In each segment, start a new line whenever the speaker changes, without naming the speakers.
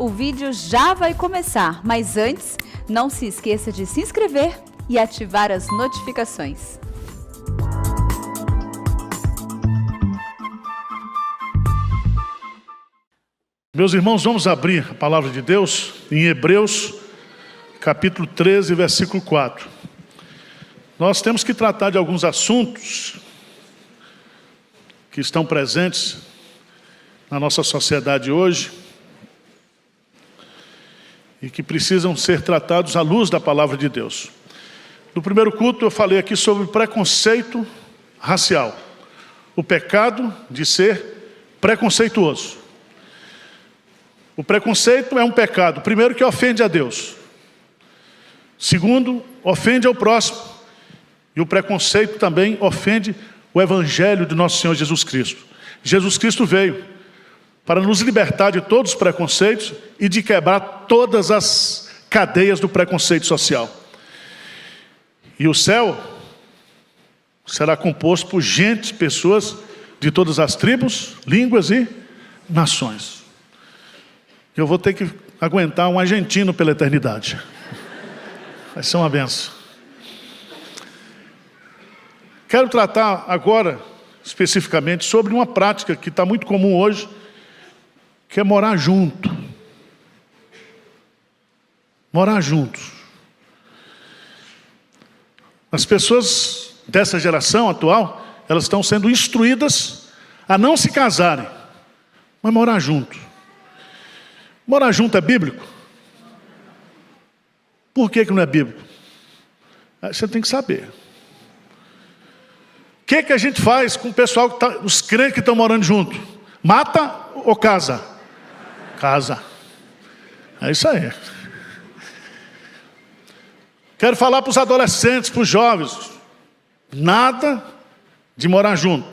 O vídeo já vai começar, mas antes, não se esqueça de se inscrever e ativar as notificações.
Meus irmãos, vamos abrir a palavra de Deus em Hebreus, capítulo 13, versículo 4. Nós temos que tratar de alguns assuntos que estão presentes na nossa sociedade hoje e que precisam ser tratados à luz da palavra de Deus. No primeiro culto eu falei aqui sobre preconceito racial, o pecado de ser preconceituoso. O preconceito é um pecado, primeiro, que ofende a Deus. Segundo, ofende ao próximo. E o preconceito também ofende o evangelho de nosso Senhor Jesus Cristo. Jesus Cristo veio para nos libertar de todos os preconceitos e de quebrar todas as cadeias do preconceito social. E o céu será composto por gente, pessoas de todas as tribos, línguas e nações. Eu vou ter que aguentar um argentino pela eternidade. Vai ser uma benção. Quero tratar agora, especificamente, sobre uma prática que está muito comum hoje, que é morar junto. Morar juntos. As pessoas dessa geração atual, elas estão sendo instruídas a não se casarem, mas morar junto. Morar junto é bíblico? Por que não é bíblico? Você tem que saber. O que a gente faz com o pessoal, os crentes que estão morando junto? Mata ou casa? Casa. É isso aí. Quero falar para os adolescentes, para os jovens. Nada de morar junto.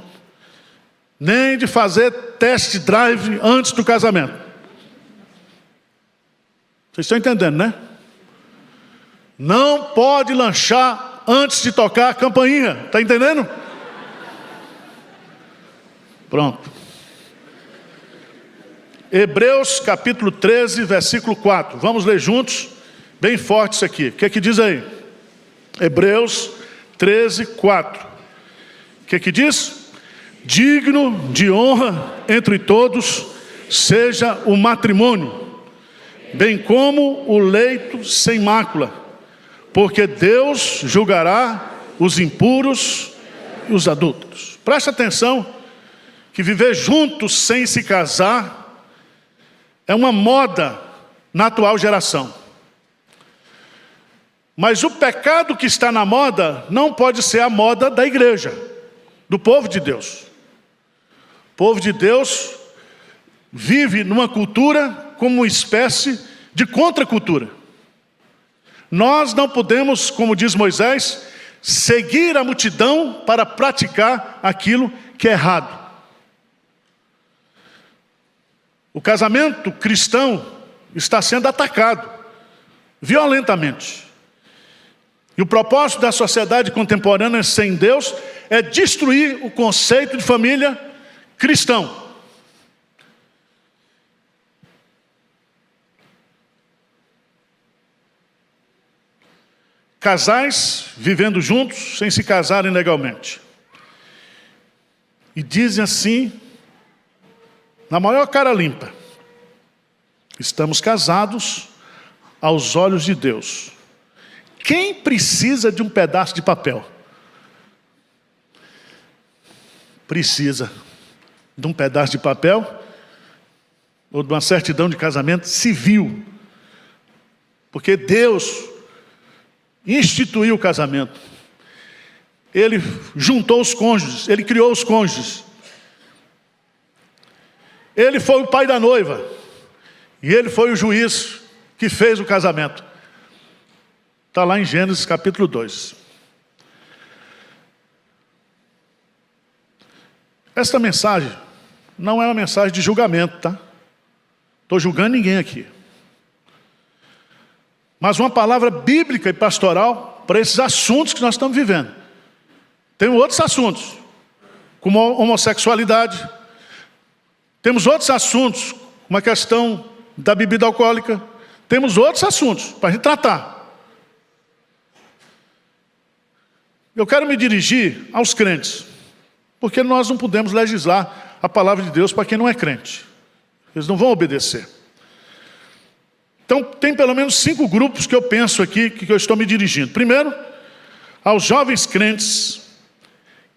Nem de fazer test drive antes do casamento. Vocês estão entendendo, né? Não pode lanchar antes de tocar a campainha. Está entendendo? Pronto. Hebreus capítulo 13, versículo 4. Vamos ler juntos, bem forte isso aqui. O que é que diz aí? Hebreus 13, 4. O que é que diz? Digno de honra entre todos seja o matrimônio, bem como o leito sem mácula, porque Deus julgará os impuros e os adúlteros. Preste atenção que viver juntos sem se casar é uma moda na atual geração. Mas o pecado que está na moda não pode ser a moda da igreja, do povo de Deus. O povo de Deus vive numa cultura como uma espécie de contracultura. Nós não podemos, como diz Moisés, seguir a multidão para praticar aquilo que é errado. O casamento cristão está sendo atacado violentamente. E o propósito da sociedade contemporânea sem Deus é destruir o conceito de família cristão. Casais vivendo juntos sem se casarem legalmente. E dizem assim, na maior cara limpa: estamos casados aos olhos de Deus. Quem precisa de um pedaço de papel? Precisa de um pedaço de papel ou de uma certidão de casamento civil. Porque Deus instituiu o casamento. Ele juntou os cônjuges, Ele criou os cônjuges. Ele foi o pai da noiva. E Ele foi o juiz que fez o casamento. Está lá em Gênesis capítulo 2. Esta mensagem não é uma mensagem de julgamento, tá? Estou julgando ninguém aqui. Mas uma palavra bíblica e pastoral para esses assuntos que nós estamos vivendo. Tem outros assuntos, como a homossexualidade. Temos outros assuntos, como a questão da bebida alcoólica. Temos outros assuntos para a gente tratar. Eu quero me dirigir aos crentes, porque nós não podemos legislar a palavra de Deus para quem não é crente. Eles não vão obedecer. Então, tem pelo menos 5 grupos que eu penso aqui, que eu estou me dirigindo. Primeiro, aos jovens crentes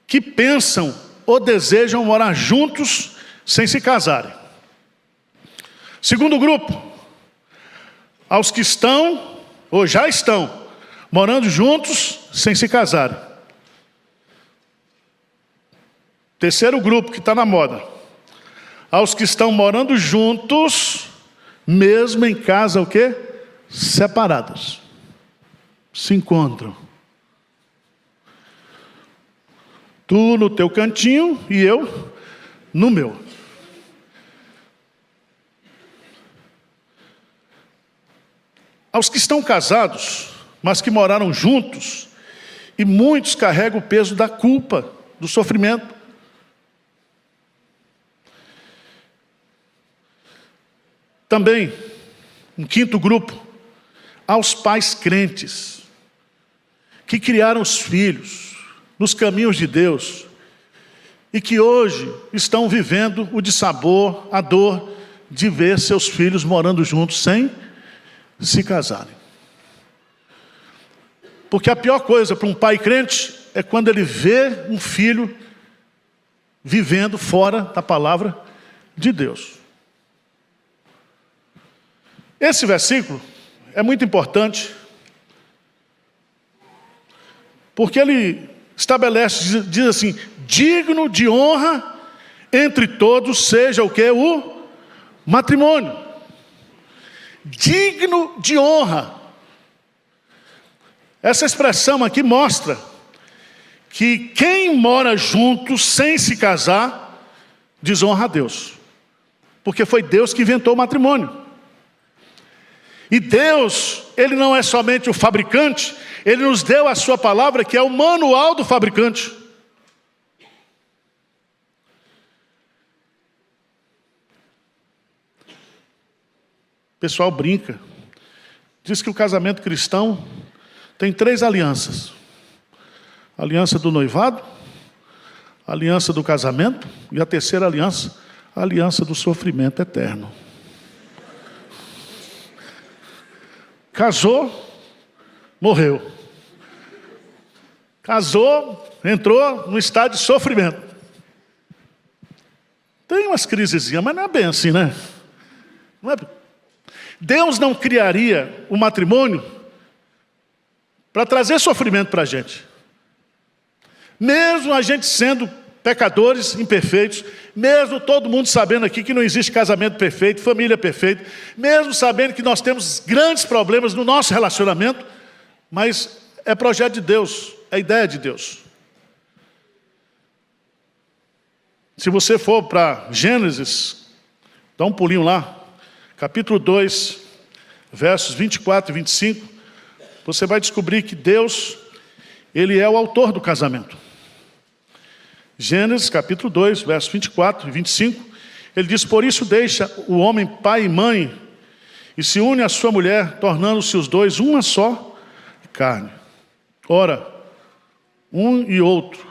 que pensam ou desejam morar juntos sem se casarem. Segundo grupo, aos que estão ou já estão morando juntos sem se casarem. Terceiro grupo que está na moda, aos que estão morando juntos, mesmo em casa, o quê? Separados. Se encontram. Tu no teu cantinho e eu no meu. Aos que estão casados, mas que moraram juntos, e muitos carregam o peso da culpa, do sofrimento. Também, um quinto grupo, aos pais crentes, que criaram os filhos nos caminhos de Deus, e que hoje estão vivendo o dissabor, a dor de ver seus filhos morando juntos sem se casarem. Porque a pior coisa para um pai crente é quando ele vê um filho vivendo fora da palavra de Deus. Esse versículo é muito importante, porque ele estabelece, diz assim, digno de honra entre todos seja o que? O matrimônio. Digno de honra. Essa expressão aqui mostra que quem mora junto sem se casar, desonra a Deus. Porque foi Deus que inventou o matrimônio. E Deus, Ele não é somente o fabricante, Ele nos deu a sua palavra, que é o manual do fabricante. O pessoal brinca. Diz que o casamento cristão tem 3 alianças. A aliança do noivado, a aliança do casamento e a terceira aliança, a aliança do sofrimento eterno. Casou, morreu. Casou, entrou no estado de sofrimento. Tem umas crisezinhas, mas não é bem assim, né? Não é... Deus não criaria o matrimônio para trazer sofrimento para a gente. Mesmo a gente sendo pecadores imperfeitos, mesmo todo mundo sabendo aqui que não existe casamento perfeito, família perfeita, mesmo sabendo que nós temos grandes problemas no nosso relacionamento, mas é projeto de Deus, é ideia de Deus. Se você for para Gênesis, dá um pulinho lá, capítulo 2, versos 24 e 25, você vai descobrir que Deus, Ele é o autor do casamento. Gênesis capítulo 2, versos 24 e 25, ele diz, por isso deixa o homem pai e mãe, e se une à sua mulher, tornando-se os dois uma só carne. Ora, um e outro,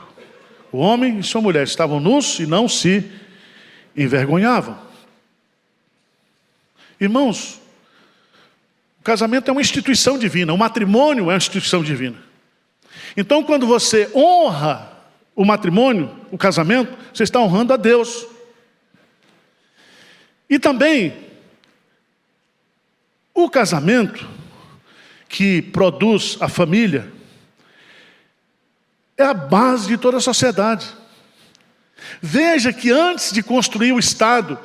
o homem e sua mulher estavam nus e não se envergonhavam. Irmãos, o casamento é uma instituição divina, o matrimônio é uma instituição divina. Então, quando você honra o matrimônio, o casamento, você está honrando a Deus. E também, o casamento que produz a família é a base de toda a sociedade. Veja que antes de construir o Estado,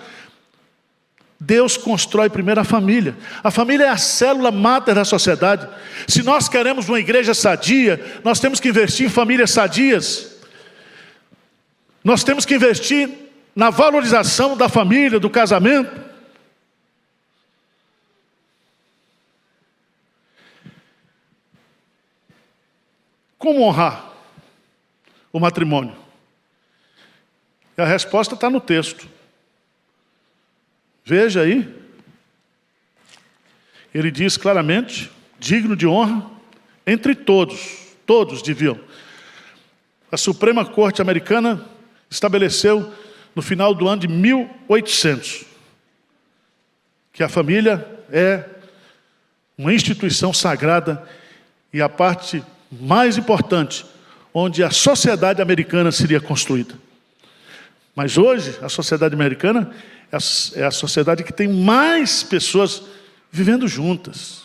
Deus constrói primeiro a família. A família é a célula máter da sociedade. Se nós queremos uma igreja sadia, nós temos que investir em famílias sadias. Nós temos que investir na valorização da família, do casamento. Como honrar o matrimônio? E a resposta está no texto. Veja aí, ele diz claramente, digno de honra entre todos deviam. A Suprema Corte Americana estabeleceu no final do ano de 1800 que a família é uma instituição sagrada e a parte mais importante onde a sociedade americana seria construída. Mas hoje a sociedade americana é a sociedade que tem mais pessoas vivendo juntas.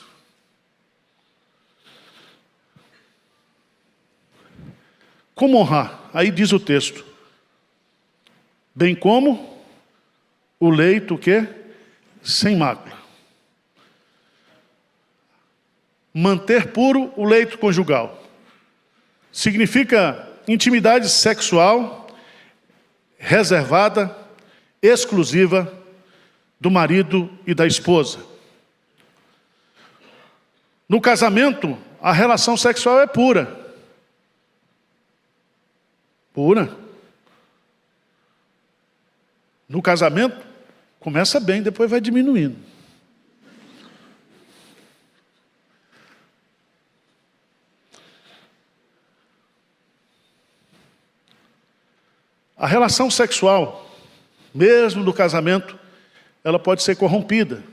Como honrar? Aí diz o texto. Bem como o leito, o quê? Sem mácula. Manter puro o leito conjugal. Significa intimidade sexual reservada, exclusiva do marido e da esposa. No casamento, a relação sexual é pura. Pura. No casamento, começa bem, depois vai diminuindo. A relação sexual, mesmo no casamento, ela pode ser corrompida.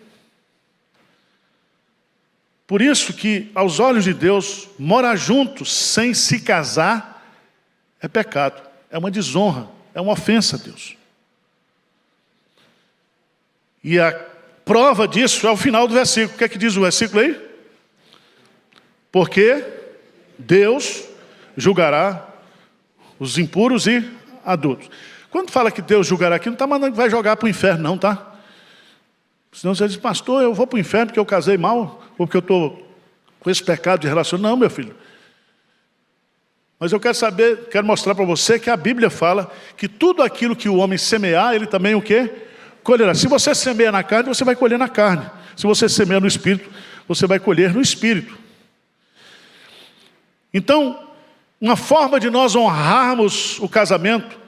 Por isso que, aos olhos de Deus, morar juntos sem se casar é pecado, é uma desonra, é uma ofensa a Deus. E a prova disso é o final do versículo. O que é que diz o versículo aí? Porque Deus julgará os impuros e adultos. Quando fala que Deus julgará aqui, não está mandando que vai jogar para o inferno, não, tá? Senão você diz, pastor, eu vou para o inferno porque eu casei mal, ou porque eu estou com esse pecado de relacionamento. Não, meu filho. Mas eu quero mostrar para você que a Bíblia fala que tudo aquilo que o homem semear, ele também o quê? Colherá. Se você semeia na carne, você vai colher na carne. Se você semeia no Espírito, você vai colher no Espírito. Então, uma forma de nós honrarmos o casamento,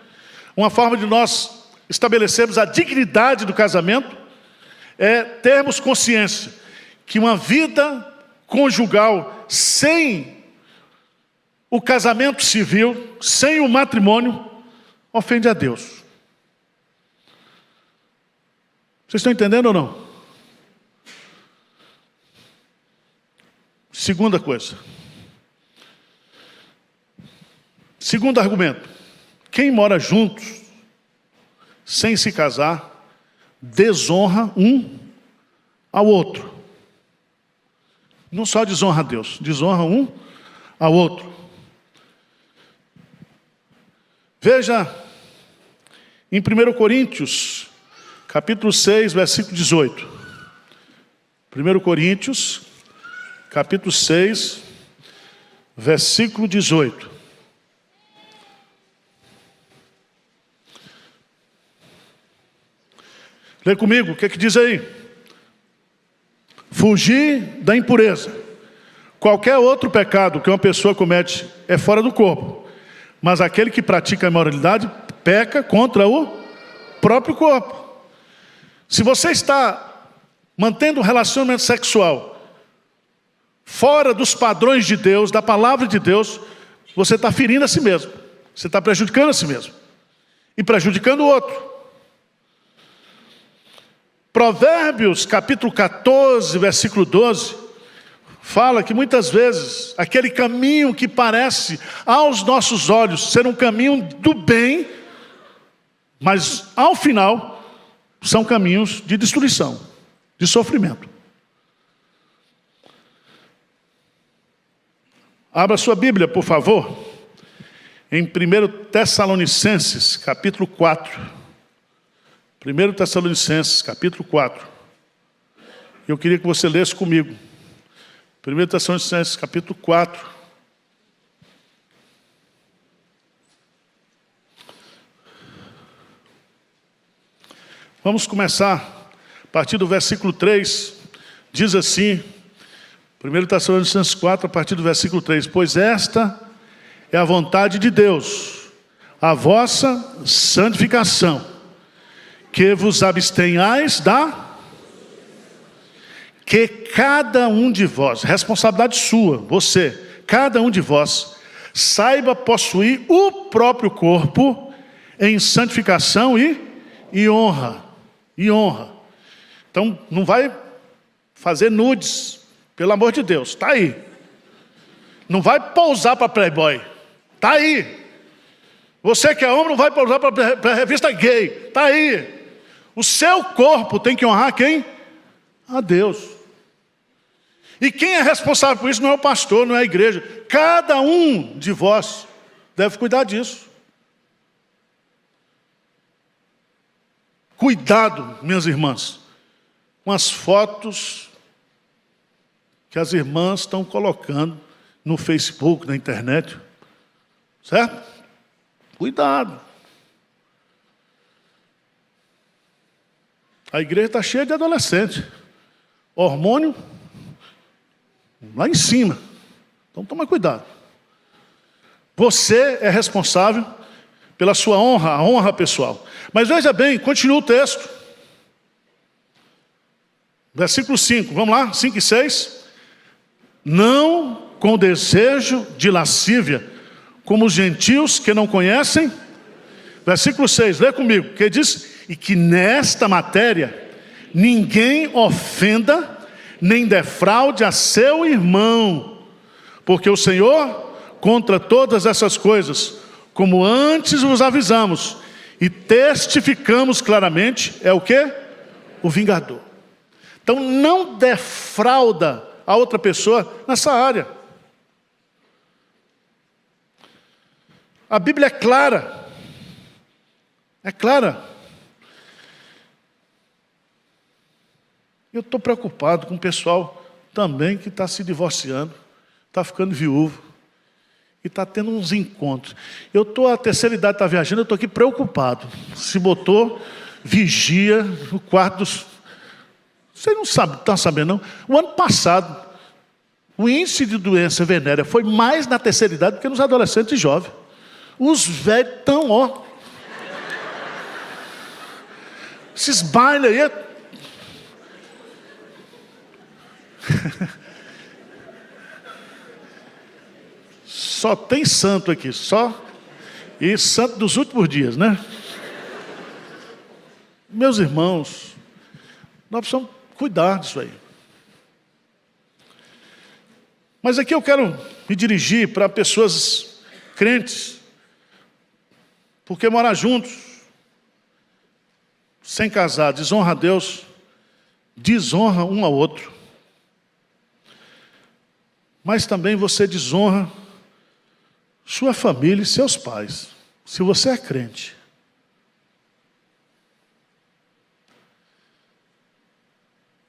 uma forma de nós estabelecermos a dignidade do casamento, é termos consciência que uma vida conjugal sem o casamento civil, sem o matrimônio, ofende a Deus. Vocês estão entendendo ou não? Segunda coisa. Segundo argumento. Quem mora juntos, sem se casar, desonra um ao outro. Não só desonra a Deus, desonra um ao outro. Veja, em 1 Coríntios, capítulo 6, versículo 18. 1 Coríntios, capítulo 6, versículo 18. Lê comigo, o que é que diz aí? Fugir da impureza. Qualquer outro pecado que uma pessoa comete é fora do corpo. Mas aquele que pratica a imoralidade peca contra o próprio corpo. Se você está mantendo um relacionamento sexual fora dos padrões de Deus, da palavra de Deus, você está ferindo a si mesmo. Você está prejudicando a si mesmo. E prejudicando o outro. Provérbios, capítulo 14, versículo 12, fala que muitas vezes aquele caminho que parece aos nossos olhos ser um caminho do bem, mas ao final são caminhos de destruição, de sofrimento. Abra sua Bíblia, por favor, em 1 Tessalonicenses, capítulo 4. 1 Tessalonicenses, capítulo 4. Eu queria que você lesse comigo. 1 Tessalonicenses, capítulo 4. Vamos começar a partir do versículo 3. Diz assim, 1 Tessalonicenses 4, a partir do versículo 3. Pois esta é a vontade de Deus, a vossa santificação, que vos abstenhais que cada um de vós, responsabilidade sua, você, cada um de vós, saiba possuir o próprio corpo em santificação e honra. E honra. Então, não vai fazer nudes, pelo amor de Deus, está aí. Não vai pousar para Playboy, está aí. Você que é homem não vai pousar para a revista gay, está aí. O seu corpo tem que honrar quem? A Deus. E quem é responsável por isso não é o pastor, não é a igreja. Cada um de vós deve cuidar disso. Cuidado, minhas irmãs, com as fotos que as irmãs estão colocando no Facebook, na internet. Certo? Cuidado. A igreja está cheia de adolescentes. Hormônio lá em cima. Então toma cuidado. Você é responsável pela sua honra, a honra pessoal. Mas veja bem, continua o texto. Versículo 5, vamos lá, 5 e 6. Não com desejo de lascívia, como os gentios que não conhecem. Versículo 6, lê comigo, que diz: e que nesta matéria ninguém ofenda, nem defraude a seu irmão, porque o Senhor, contra todas essas coisas, como antes vos avisamos, e testificamos claramente, é o quê? O vingador. Então não defrauda a outra pessoa nessa área. A Bíblia é clara. É clara. Eu estou preocupado com o pessoal também que está se divorciando, está ficando viúvo, e está tendo uns encontros. Eu estou, a terceira idade está viajando, eu estou aqui preocupado. Se botou vigia no quarto dos... Você não sabe, está sabendo não? O ano passado, o índice de doença venérea foi mais na terceira idade do que nos adolescentes e jovens. Os velhos estão, ó. Esses bailes aí... Só tem santo aqui, só. E santo dos últimos dias, né? Meus irmãos, nós precisamos cuidar disso aí. Mas aqui eu quero me dirigir para pessoas crentes, porque morar juntos, sem casar, desonra a Deus, desonra um ao outro. Mas também você desonra sua família e seus pais, se você é crente.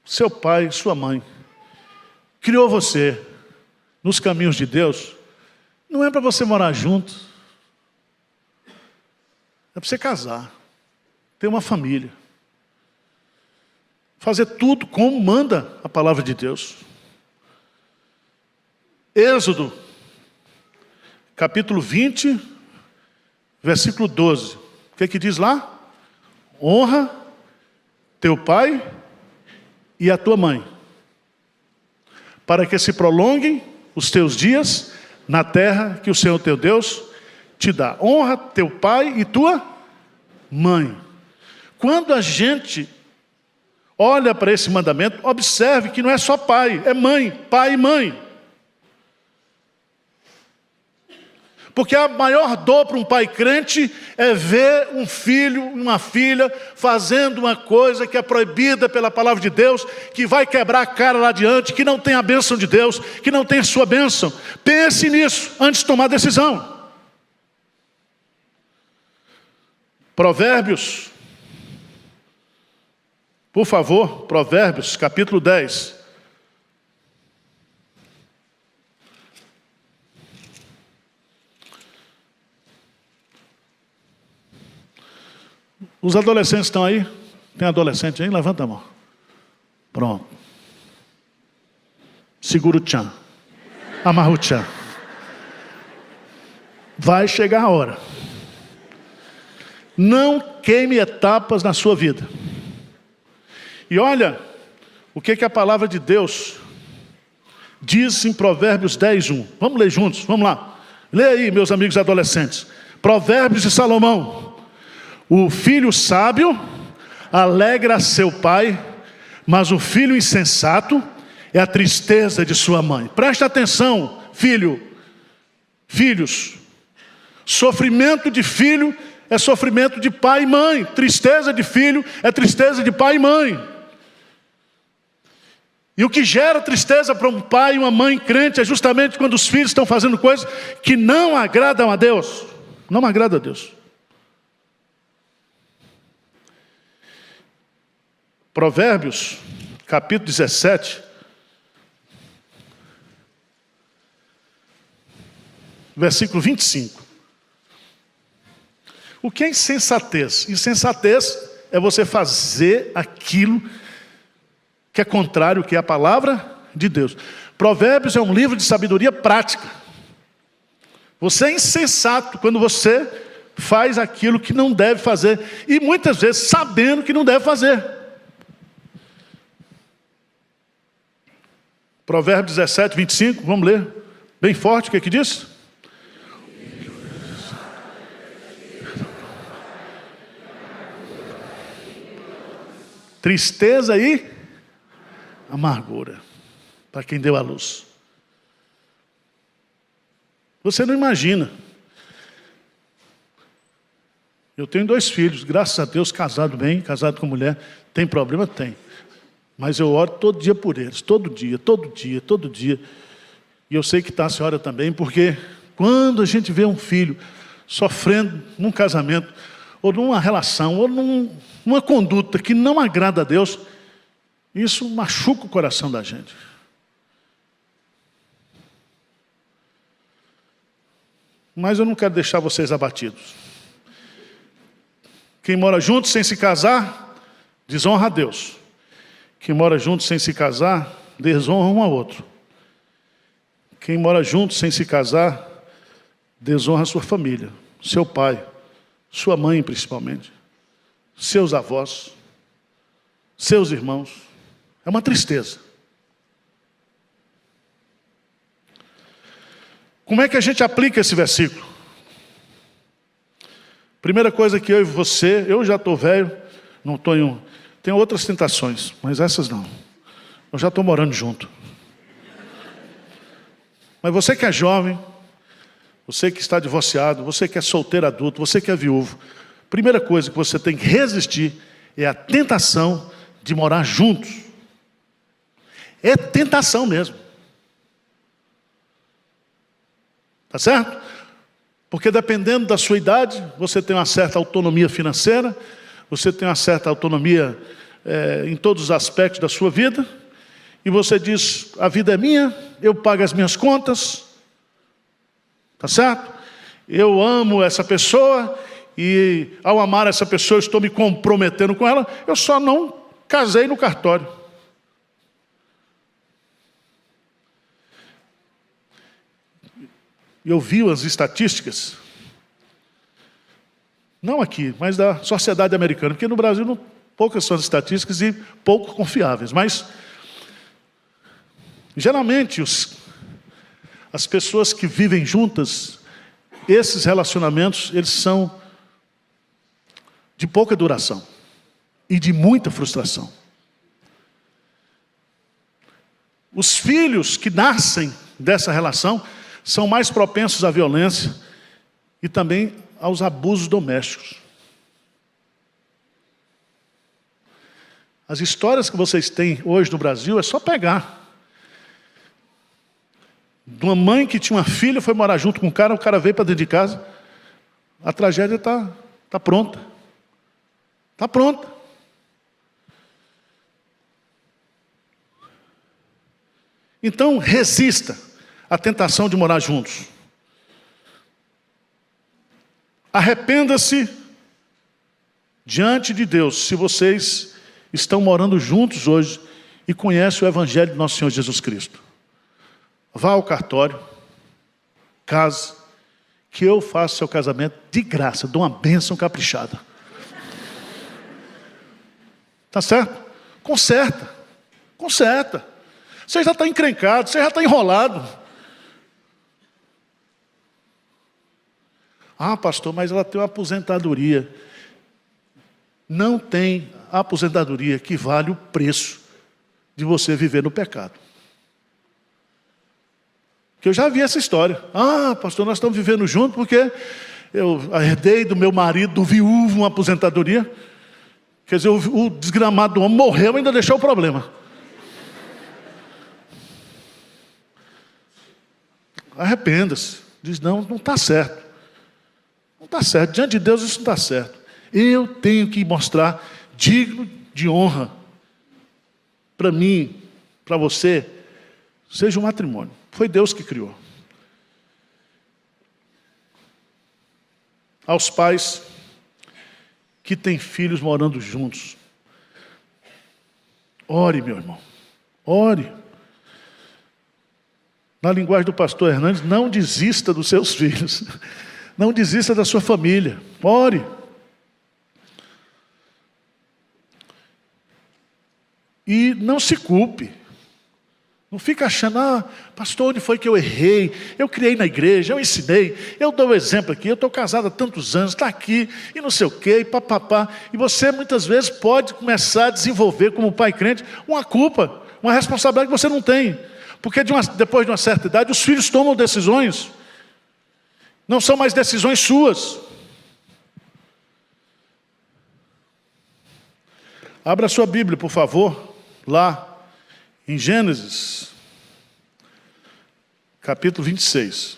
Seu pai, sua mãe, criou você nos caminhos de Deus, não é para você morar junto, é para você casar, ter uma família, fazer tudo como manda a palavra de Deus. Êxodo, capítulo 20, versículo 12. O que diz lá? Honra teu pai e a tua mãe, para que se prolonguem os teus dias na terra que o Senhor teu Deus te dá. Honra teu pai e tua mãe. Quando a gente olha para esse mandamento, observe que não é só pai, é mãe, pai e mãe. Porque a maior dor para um pai crente é ver um filho, uma filha, fazendo uma coisa que é proibida pela palavra de Deus, que vai quebrar a cara lá adiante, que não tem a bênção de Deus, que não tem a sua bênção. Pense nisso antes de tomar decisão. Provérbios, por favor, Provérbios, capítulo 10. Os adolescentes estão aí? Tem adolescente aí? Levanta a mão. Pronto. Segura o tchan. Amarra o tchan. Vai chegar a hora. Não queime etapas na sua vida. E olha, o que a palavra de Deus diz em Provérbios 10:1. Vamos ler juntos, vamos lá. Lê aí, meus amigos adolescentes. Provérbios de Salomão. O filho sábio alegra seu pai, mas o filho insensato é a tristeza de sua mãe. Presta atenção, filhos. Sofrimento de filho é sofrimento de pai e mãe. Tristeza de filho é tristeza de pai e mãe. E o que gera tristeza para um pai e uma mãe crente é justamente quando os filhos estão fazendo coisas que não agradam a Deus. Não agrada a Deus. Provérbios, capítulo 17, versículo 25. O que é insensatez? Insensatez é você fazer aquilo que é contrário, que é a palavra de Deus. Provérbios é um livro de sabedoria prática. Você é insensato quando você faz aquilo que não deve fazer, e muitas vezes sabendo que não deve fazer. Provérbios 17, 25, vamos ler bem forte, o que diz? Tristeza e amargura para quem deu a luz. Você não imagina. Eu tenho 2 filhos, graças a Deus, casado bem, casado com mulher. Tem problema? Tem. Mas eu oro todo dia por eles, todo dia. E eu sei que está a senhora também, porque quando a gente vê um filho sofrendo num casamento, ou numa relação, ou numa conduta que não agrada a Deus, isso machuca o coração da gente. Mas eu não quero deixar vocês abatidos. Quem mora junto sem se casar, desonra a Deus. Quem mora junto sem se casar, desonra um ao outro. Quem mora junto sem se casar, desonra a sua família, seu pai, sua mãe principalmente, seus avós, seus irmãos. É uma tristeza. Como é que a gente aplica esse versículo? Primeira coisa que eu e você, eu já estou velho, não estou em tenho outras tentações, mas essas não. Eu já estou morando junto. Mas você que é jovem, você que está divorciado, você que é solteiro adulto, você que é viúvo, primeira coisa que você tem que resistir é a tentação de morar juntos. É tentação mesmo. Tá certo? Porque dependendo da sua idade, você tem uma certa autonomia financeira, você tem uma certa autonomia em todos os aspectos da sua vida, e você diz, a vida é minha, eu pago as minhas contas, tá certo? Eu amo essa pessoa, e ao amar essa pessoa, eu estou me comprometendo com ela, eu só não casei no cartório. Eu vi as estatísticas, não aqui, mas da sociedade americana, porque no Brasil poucas são as estatísticas e pouco confiáveis, mas geralmente as pessoas que vivem juntas, esses relacionamentos, eles são de pouca duração e de muita frustração. Os filhos que nascem dessa relação são mais propensos à violência e também aos abusos domésticos. As histórias que vocês têm hoje no Brasil é só pegar. De uma mãe que tinha uma filha, foi morar junto com o cara veio para dentro de casa, a tragédia está pronta. Está pronta. Então, resista à tentação de morar juntos. Arrependa-se diante de Deus, se vocês estão morando juntos hoje e conhecem o Evangelho de nosso Senhor Jesus Cristo. Vá ao cartório, case, que eu faço seu casamento de graça, dou uma bênção caprichada. Tá certo? Conserta. Conserta. Você já está encrencado, você já está enrolado. Ah, pastor, mas ela tem uma aposentadoria. Não tem aposentadoria que vale o preço de você viver no pecado. Que eu já vi essa história. Ah, pastor, nós estamos vivendo juntos porque eu herdei do meu marido, do viúvo, uma aposentadoria. Quer dizer, o desgramado do homem morreu e ainda deixou o problema. Arrependa-se. Diz, não está certo. Não está certo. Diante de Deus isso não está certo. Eu tenho que mostrar digno de honra. Para mim, para você, seja um matrimônio. Foi Deus que criou. Aos pais que têm filhos morando juntos. Ore, meu irmão. Ore. Na linguagem do pastor Hernandes, não desista dos seus filhos. Não desista da sua família. Ore. E não se culpe. Não fica achando, pastor, onde foi que eu errei? Eu criei na igreja, eu ensinei, eu dou o exemplo aqui, eu estou casado há tantos anos, está aqui, e não sei o quê, e papapá. E você muitas vezes pode começar a desenvolver como pai crente uma culpa, uma responsabilidade que você não tem. Porque depois de uma certa idade, os filhos tomam decisões. Não são mais decisões suas. Abra sua Bíblia, por favor, lá em Gênesis, capítulo 26.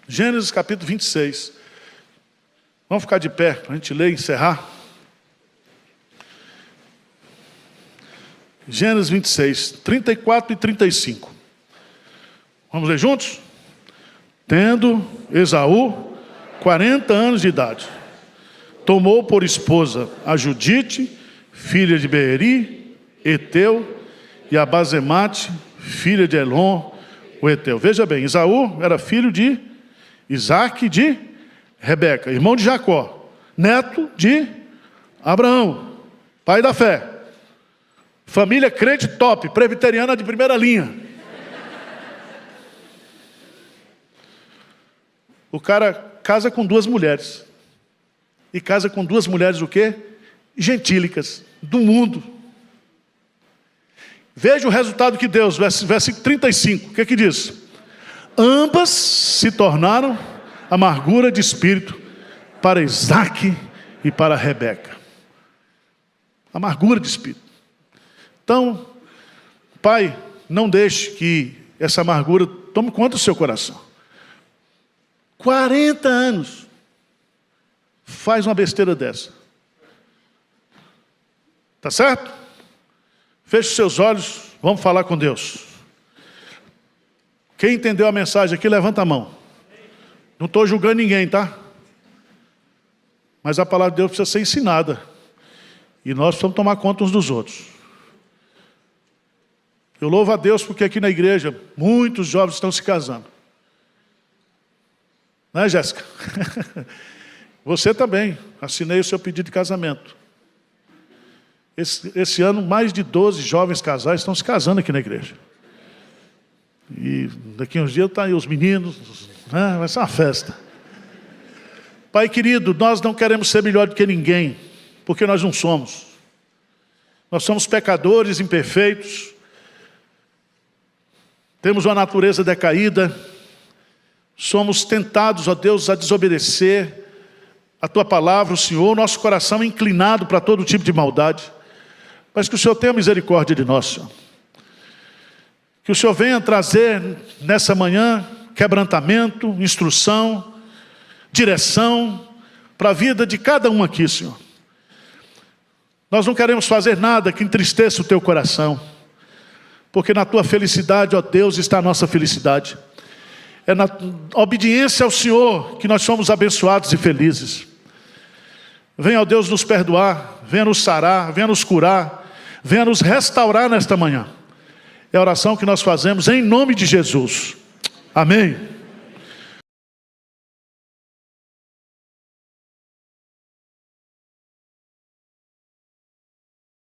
Gênesis, capítulo 26. Vamos ficar de pé para a gente ler e encerrar. Gênesis 26, 34 e 35. Vamos ler juntos? Tendo Esaú 40 anos de idade, tomou por esposa a Judite, filha de Beeri, Eteu, e a Basemate, filha de Elon, o Eteu. Veja bem, Esaú era filho de Isaque de Rebeca, irmão de Jacó, neto de Abraão, pai da fé. Família crente top, presbiteriana de primeira linha. O cara casa com duas mulheres. E casa com duas mulheres o quê? Gentílicas, do mundo. Veja o resultado que Deus, versículo 35, o que que diz? Ambas se tornaram amargura de espírito para Isaque e para Rebeca. Amargura de espírito. Então, pai, não deixe que essa amargura tome conta do seu coração. 40 anos. Faz uma besteira dessa. Tá certo? Feche os seus olhos, vamos falar com Deus. Quem entendeu a mensagem aqui, levanta a mão. Não estou julgando ninguém, tá? Mas a palavra de Deus precisa ser ensinada. E nós precisamos tomar conta uns dos outros. Eu louvo a Deus porque aqui na igreja muitos jovens estão se casando. Não é, Jéssica? Você também. Assinei o seu pedido de casamento. Esse ano, mais de 12 jovens casais estão se casando aqui na igreja. E daqui a uns dias estão aí os meninos, né? Vai ser uma festa. Pai querido, nós não queremos ser melhor do que ninguém, porque nós não somos. Nós somos pecadores imperfeitos. Temos uma natureza decaída. Somos tentados, ó Deus, a desobedecer a Tua palavra, o Senhor, nosso coração é inclinado para todo tipo de maldade. Mas que o Senhor tenha misericórdia de nós, Senhor. Que o Senhor venha trazer nessa manhã quebrantamento, instrução, direção para a vida de cada um aqui, Senhor. Nós não queremos fazer nada que entristeça o Teu coração, porque na Tua felicidade, ó Deus, está a nossa felicidade. É na obediência ao Senhor que nós somos abençoados e felizes. Venha, ó Deus, nos perdoar, venha nos sarar, venha nos curar, venha nos restaurar nesta manhã. É a oração que nós fazemos em nome de Jesus. Amém.